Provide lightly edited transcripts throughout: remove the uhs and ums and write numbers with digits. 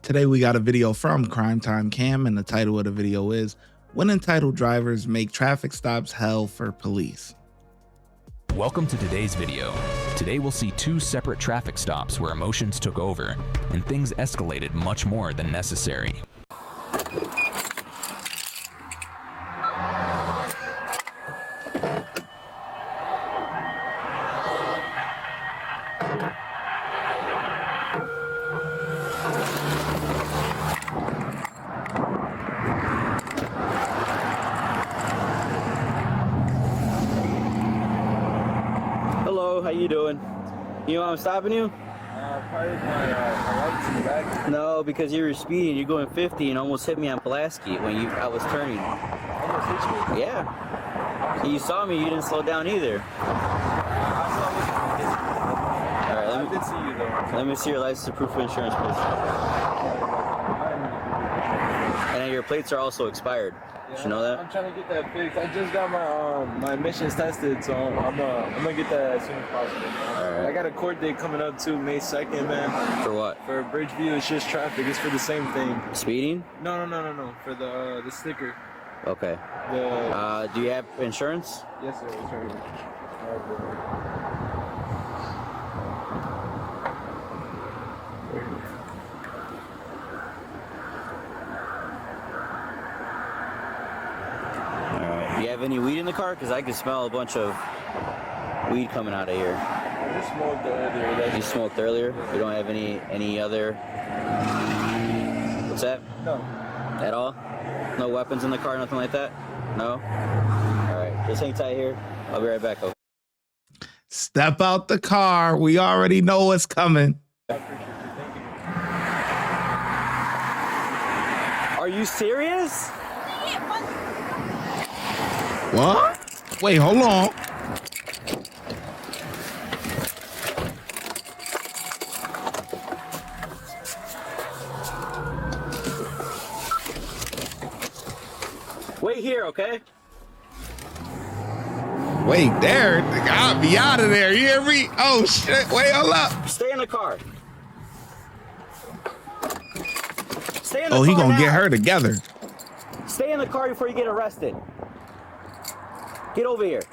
Today we got a video from Crime Time Cam, and the title of the video is "When Entitled Drivers Make Traffic Stops Hell for Police." Welcome to today's video. Today we'll see two separate traffic stops where emotions took over and things escalated much more than necessary. Hello, how you doing? You know why I'm stopping you? Probably my lights in the back. No, because you were speeding. You're going 50 and almost hit me on Pulaski when I was turning. Almost hit you? Yeah. You saw me. You didn't slow down either. All right, I did see you though. let me see your license and proof of insurance, please. And your plates are also expired. Did you know that? I'm trying to get that fixed. I just got my emissions tested, so I'm gonna get that as soon as possible. All right. I got a court date coming up too, May 2nd, man. For what? For Bridgeview, it's just traffic. It's for the same thing. Speeding? No. For the sticker. Okay. Do you have insurance? Yes, sir. It's right here. All right, bro. Do you have any weed in the car? Because I can smell a bunch of weed coming out of here. I just smoked earlier. You smoked earlier? You don't have any other... What's that? No. At all? No weapons in the car, nothing like that? No? Alright, just hang tight here. I'll be right back, okay? Step out the car. We already know what's coming. I appreciate you. Thank you. Are you serious? What? Wait, hold on. Wait here, okay? Wait there. I'll be out of there. You hear me? Oh, shit. Wait, hold up. Stay in the car. Stay in the car. Oh, he gonna now. get her together. Stay in the car before you get arrested. Get over here.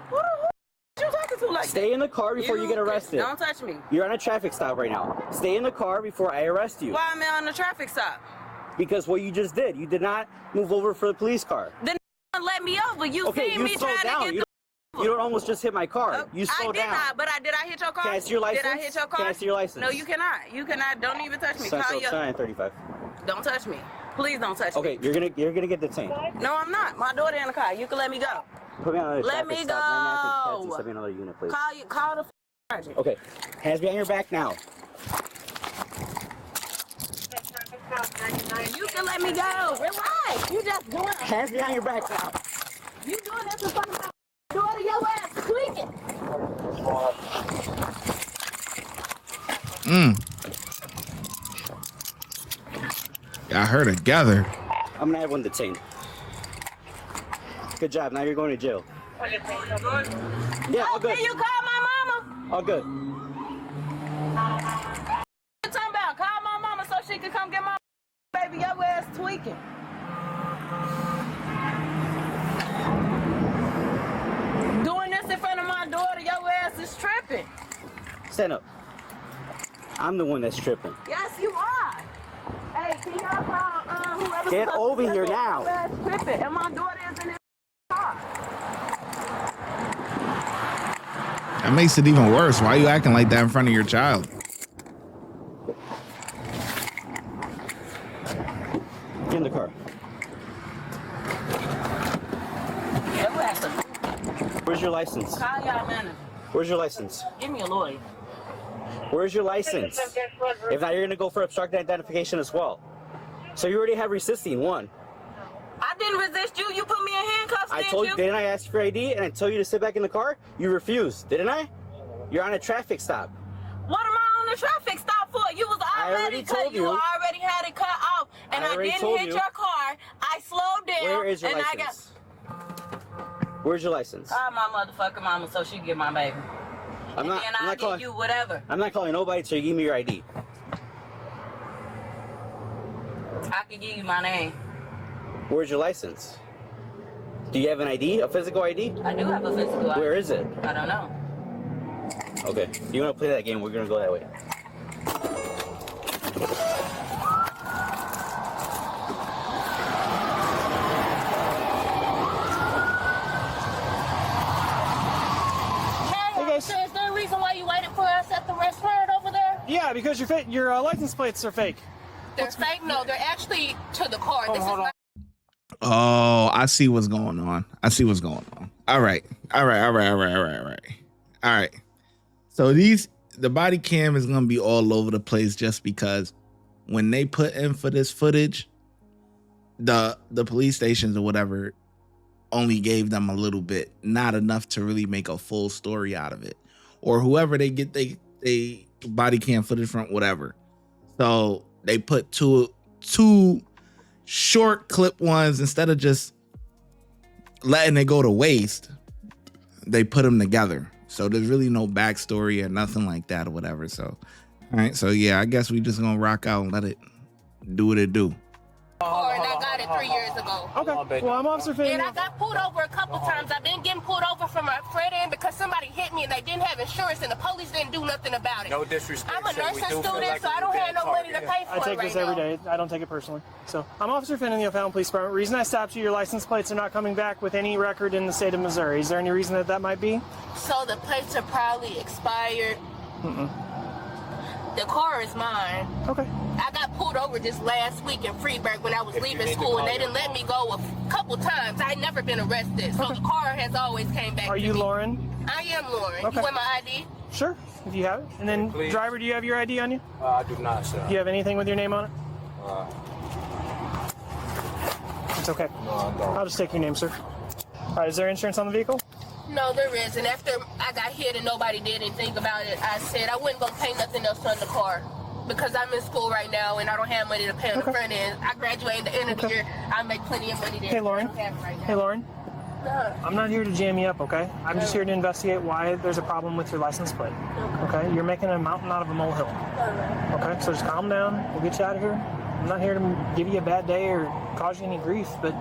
Who the you talking to like Stay in the car before you get arrested. Don't touch me. You're on a traffic stop right now. Stay in the car before I arrest you. Why am I on the traffic stop? Because what you just did, you did not move over for the police car. Then let me over. You Okay, seen you me slowed trying down. to get You don't almost just hit my car. You I slowed did down. not, but did I hit your car? Can I see your license? Did I hit your car? Can I see your license? No, you cannot. You cannot. Don't even touch me. Call your... 935. Don't touch me. Please don't touch Okay, me. you're gonna get detained. No, I'm not. My daughter in the car. You can let me go. Put me on another Let traffic me stop. go. 99 Send me another unit, please. Call the sergeant. Okay, hands behind your back now. You can let me go. Relax. You just doing it. Hands behind your back now. You doing this in front of my daughter. Your ass tweaking. Got her together. I'm gonna have one detained. Good job. Now you're going to jail. Yeah, all good. Can you call my mama? All good. What you talking about? Call my mama so she can come get my baby. Your ass tweaking. Doing this in front of my daughter, your ass is tripping. Stand up. I'm the one that's tripping. Yes, you are. Hey, can y'all call whoever? Get over here now. Your ass tripping, and my daughter is in this car. That makes it even worse. Why are you acting like that in front of your child? Get in the car. Your ass is... Where's your license? Call y'all manager. Where's your license? Give me a lawyer. Where's your license? If not, you're gonna go for obstructed identification as well. So you already have resisting, one. I didn't resist you. You put me in handcuffs, I told you, didn't I ask for ID and I told you to sit back in the car? You refused, didn't I? You're on a traffic stop. What am I on the traffic stop for? You was already told you. You already had it cut off, and I didn't hit your car. I slowed down. Where is your and license? Where's your license? Call my motherfucking mama so she can get my baby. I'm not. And then I'm I'll not calling give you whatever. I'm not calling nobody till you give me your ID. I can give you my name. Where's your license? Do you have an ID, a physical ID? I do have a physical ID. Where is it? I don't know. Okay, you want to play that game? We're gonna go that way. Is there a reason why you waited for us at the restaurant over there? Yeah, because your license plates are fake. They're fake? No, they're actually to the car. This is not. Oh, I see what's going on. I see what's going on. All right. So the body cam is going to be all over the place just because when they put in for this footage, the police stations or whatever only gave them a little bit, not enough to really make a full story out of it, or whoever they get they body cam footage from, whatever. So they put two short clip ones instead of just letting it go to waste. They put them together, so there's really no backstory or nothing like that or whatever. So, all right, so yeah, I guess we just gonna rock out and let it do what it do. And I got it 3 years ago. Okay. Well, I'm Officer Finn. And I got pulled over a couple times. I've been getting pulled over from my friend end because somebody hit me and they didn't have insurance and the police didn't do nothing about it. No disrespect. I'm a nursing student, so I don't have no money to pay for it. I take this every day. I don't take it personally. So I'm Officer Finn in the O'Fallon Police Department. Reason I stopped you, your license plates are not coming back with any record in the state of Missouri. Is there any reason that might be? So the plates are probably expired. The car is mine. Okay. I got pulled over just last week in Freeburg when I was leaving school, and they didn't let me go a couple times. I had never been arrested, so the car has always came back. Are you Lauren? I am Lauren. Okay. You want my ID? Sure, if you have it. And then, Please. driver, do you have your ID on you? I do not, sir. Do you have anything with your name on it? It's okay. No, I don't. I'll just take your name, sir. All right, is there insurance on the vehicle? No, there is. And after I got hit and nobody did anything about it, I said I wouldn't go pay nothing else on the car because I'm in school right now and I don't have money to pay on the front end. I graduated at the end of the year. I make plenty of money there. Hey, Lauren. I don't have it right now. Hey, Lauren. No. I'm not here to jam you up, okay? I'm just here to investigate why there's a problem with your license plate. Okay? You're making a mountain out of a molehill. Okay? So just calm down. We'll get you out of here. I'm not here to give you a bad day or cause you any grief, but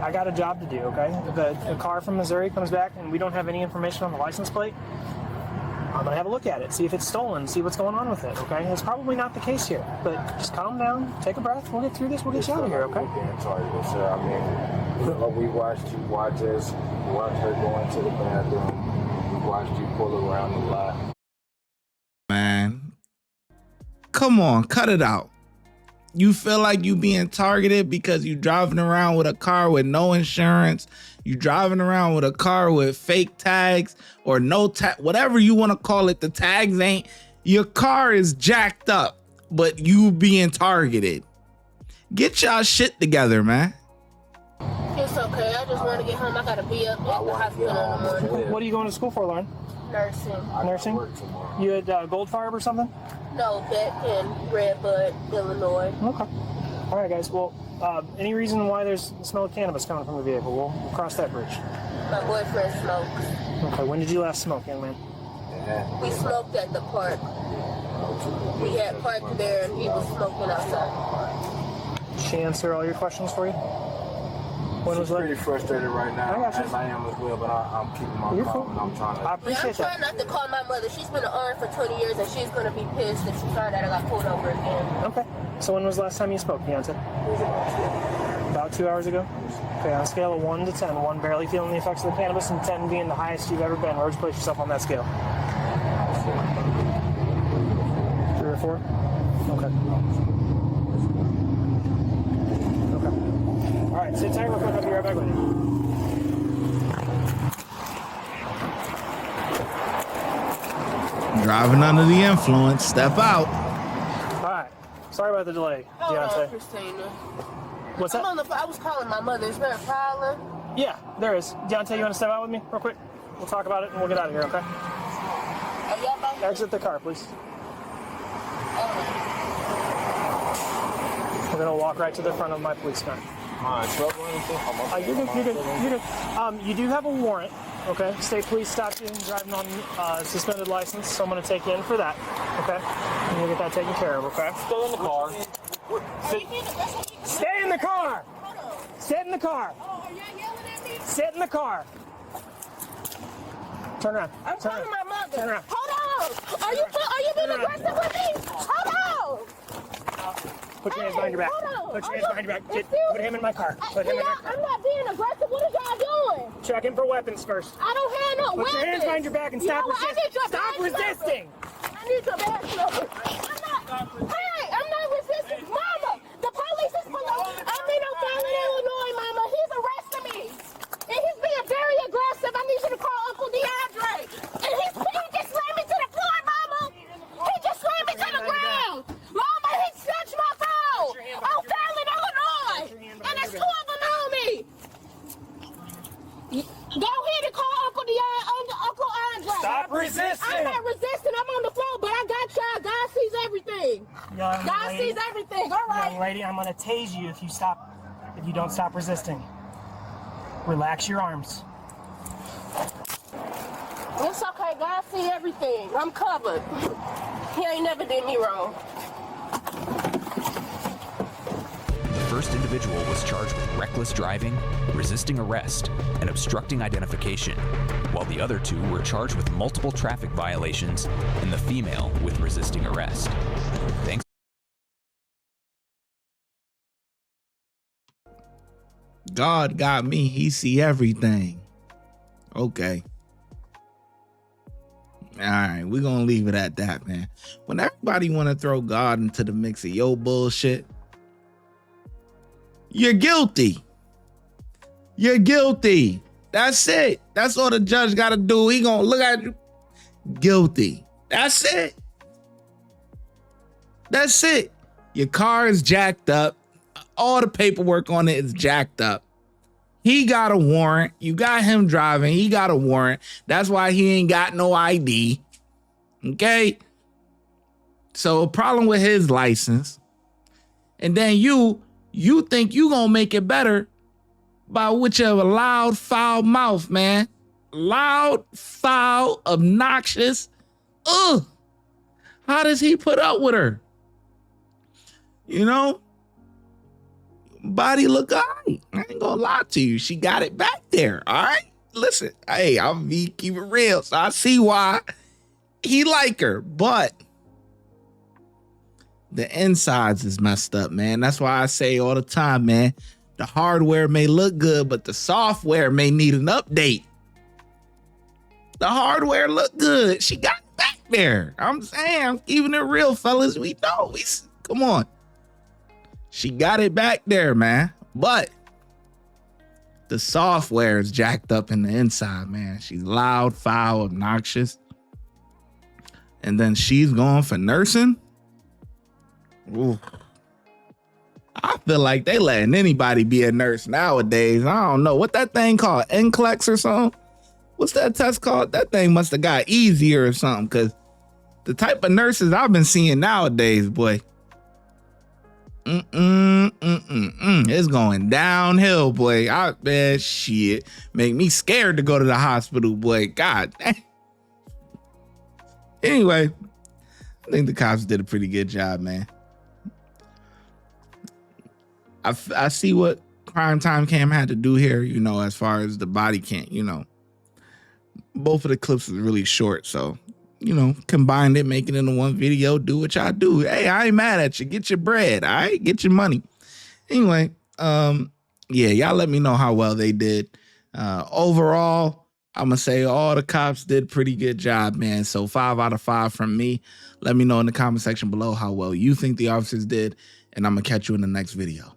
I got a job to do, okay? The car from Missouri comes back and we don't have any information on the license plate. I'm gonna have a look at it, see if it's stolen, see what's going on with it, okay? It's probably not the case here, but just calm down, take a breath, we'll get through this, we'll get you out of here, okay? Sir, I mean, we watched you watch us, we watched her go into the bathroom, we watched you pull around the lot. Man, come on, cut it out. You feel like you being targeted because you driving around with a car with no insurance. You driving around with a car with fake tags or no tag, whatever you want to call it. The tags ain't, your car is jacked up, but you being targeted. Get y'all shit together, man. It's okay. I just want to get home. I got to be up at the hospital in the morning. What are you going to school for, Lauren? Nursing. Nursing? You had Goldfarb or something? No, Beck and Redbud, Illinois. Okay. All right, guys. Well, any reason why there's the smell of cannabis coming from the vehicle? We'll cross that bridge. My boyfriend smokes. Okay. When did you last smoke, young man? We smoked at the park. We had parked there and he was smoking outside. Did she answer all your questions for you? When was She's that? pretty frustrated right now, I got you. as I am as well, but I'm keeping my You're calm cool. and I'm trying I to... I'm appreciate trying that. not to call my mother. She's been an RN for 20 years and she's going to be pissed if she found out I got pulled over again. Okay. So when was the last time you spoke, Deontay? About 2 hours ago? Okay, on a scale of 1 to 10, 1 barely feeling the effects of the cannabis and 10 being the highest you've ever been, where would you place yourself on that scale? 3 or 4? Okay. Okay. All right, sit tight real quick. I'll be right back with you. Driving under the influence, step out. All right. Sorry about the delay, Hold on, Deontay. Christina. What's that? I was calling my mother. Is there a problem? Yeah, there is. Deontay, you want to step out with me real quick? We'll talk about it and we'll get out of here, okay? Are y'all about to... Exit the car, please. We're going to walk right to the front of my police car. You're good, you're good, you're good. You do have a warrant, okay? State police stopped you driving on suspended license, so I'm going to take you in for that, okay? And we'll get that taken care of, okay? Stay in the car. Stay the car. Hold on. Sit in the car. Oh, are y'all yelling at me? Sit in the car. Turn around. I'm Turn calling around. my mother. Turn around. Hold on. Are you being aggressive with me? Hold on. Put your hands behind your back. Hold on. Put your hands behind your back. Excuse Put him in my car. Put him in my car. I'm not being aggressive. What are y'all doing? Check him for weapons first. I don't have no weapons. Put your hands behind your back and stop I need resisting. your Stop badge number. resisting. I need your badge number. I'm not resisting. Mama, the police is pulling. I'm in O'Fallon, Illinois, Mama. He's arresting me. And he's being very aggressive. I need you to call Uncle DeAndre. And he just slammed me to the floor, Mama. He just slammed me to the ground. Mama, he snatched my phone. O'Fallon, Illinois. And there's two of them on me. Go ahead and call Uncle Andre. Stop resisting. I'm not resisting. I'm on the floor, but I got y'all. God sees everything. God sees everything. All right. Young lady, I'm gonna tase you if you don't stop resisting. Relax your arms. It's okay. God sees everything. I'm covered. He ain't never did me wrong. The first individual was charged with reckless driving, resisting arrest, and obstructing identification, while the other two were charged with multiple traffic violations and the female with resisting arrest. Thanks. God got me. He see everything. Okay. All right, we're gonna leave it at that, man. When everybody want to throw God into the mix of your bullshit, you're guilty. You're guilty. That's it. That's all the judge got to do. He gonna look at you. Guilty. That's it. That's it. Your car is jacked up. All the paperwork on it is jacked up. He got a warrant. You got him driving. He got a warrant. That's why he ain't got no ID. Okay? So a problem with his license. And then you think you gonna make it better by with your loud, foul mouth, man. Loud, foul, obnoxious. Ugh. How does he put up with her? You know? Body look all right. I ain't gonna lie to you. She got it back there. All right. Listen, hey, I'll keep it real. So I see why he like her, but the insides is messed up, man. That's why I say all the time, man, the hardware may look good, but the software may need an update. The hardware look good. She got it back there. I'm saying, I'm keeping it real, fellas. We know. Come on. She got it back there, man. But the software is jacked up in the inside, man. She's loud, foul, obnoxious. And then she's going for nursing. Ooh. I feel like they letting anybody be a nurse nowadays. I don't know. What that thing called? NCLEX or something? What's that test called? That thing must have got easier or something, because the type of nurses I've been seeing nowadays, boy. It's going downhill, boy. Man, shit. Make me scared to go to the hospital, boy. God dang. Anyway, I think the cops did a pretty good job, man. I see what Crime Time Cam had to do here, you know, as far as the body cam, you know. Both of the clips was really short, so, you know, combined it, make it into one video, do what y'all do. Hey, I ain't mad at you. Get your bread, all right? Get your money. Anyway, yeah, y'all let me know how well they did. Overall, I'm going to say all the cops did a pretty good job, man. So 5 out of 5 from me. Let me know in the comment section below how well you think the officers did, and I'm going to catch you in the next video.